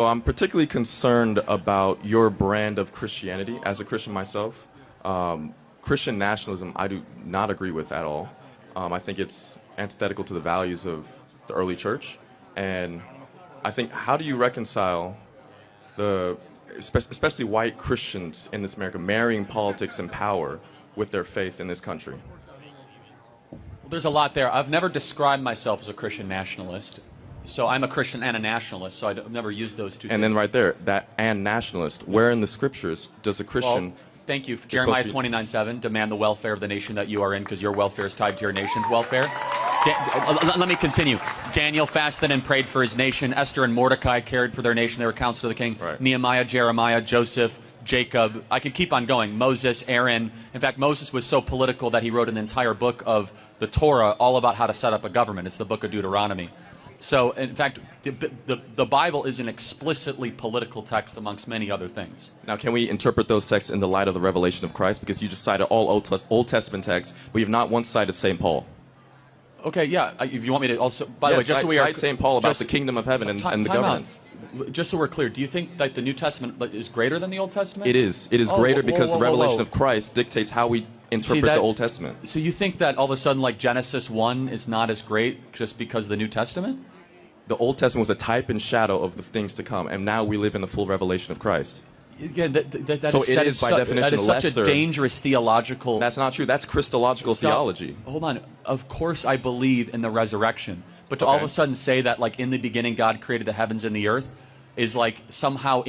Well, I'm particularly concerned about your brand of Christianity. As a Christian myself, Christian nationalism I do not agree with at all. I think it's antithetical to the values of the early church. And I think, how do you reconcile especially white Christians in this America, marrying politics and power with their faith in this country? There's a lot there. I've never described myself as a Christian nationalist. So I'm a Christian and a nationalist, so I've never used those two. And then right there, that and nationalist, where in the scriptures does a Christian... Well, thank you. Jeremiah 29:7, demand the welfare of the nation that you are in, because your welfare is tied to your nation's welfare. Let me continue. Daniel fasted and prayed for his nation. Esther and Mordecai cared for their nation. They were counsel to the king. Right. Nehemiah, Jeremiah, Joseph, Jacob. I could keep on going. Moses, Aaron. In fact, Moses was so political that he wrote an entire book of the Torah all about how to set up a government. It's the book of Deuteronomy. So, in fact, the Bible is an explicitly political text amongst many other things. Now, can we interpret those texts in the light of the revelation of Christ? Because you just cited all Old Testament texts, but you have not once cited St. Paul. Okay, yeah. If you want me to also, by the way, just so we are, cite St. Paul about the kingdom of heaven and the governance. Just so we're clear, do you think that the New Testament is greater than the Old Testament? It is. It is greater because the revelation of Christ dictates how we interpret the Old Testament. So you think that all of a sudden, like Genesis 1 is not as great just because of the New Testament? The Old Testament was a type and shadow of the things to come, and now we live in the full revelation of Christ. Again, By definition, that is such lesser. A dangerous theological... That's not true. That's Christological theology. Hold on. Of course I believe in the resurrection. But to all of a sudden say that, like, in the beginning God created the heavens and the earth is, like, somehow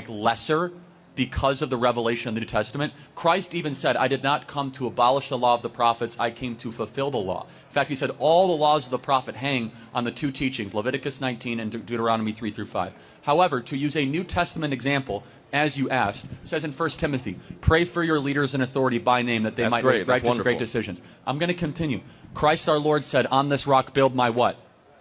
lesser because of the revelation of the New Testament. Christ even said, I did not come to abolish the law of the prophets, I came to fulfill the law. In fact, he said all the laws of the prophet hang on the two teachings, Leviticus 19 and Deuteronomy 3 through 5. However, to use a New Testament example, as you asked, it says in 1 Timothy, pray for your leaders in authority by name that they might make righteous and great decisions. I'm going to continue. Christ our Lord said, on this rock build my what?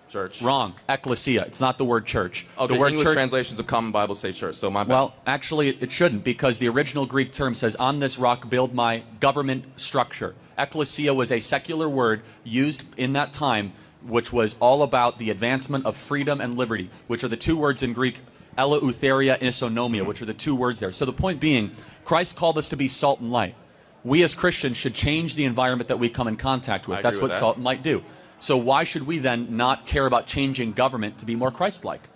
Church. Wrong. Ecclesia. It's not the word church. Okay, the word English church, translations of Common Bible say church, so my bad. Well, actually, it shouldn't, because the original Greek term says, on this rock build my government structure. Ecclesia was a secular word used in that time, which was all about the advancement of freedom and liberty, which are the two words in Greek, eleutheria, isonomia, which are the two words there. So the point being, Christ called us to be salt and light. We as Christians should change the environment that we come in contact with. That's what salt and light do. So why should we then not care about changing government to be more Christ-like?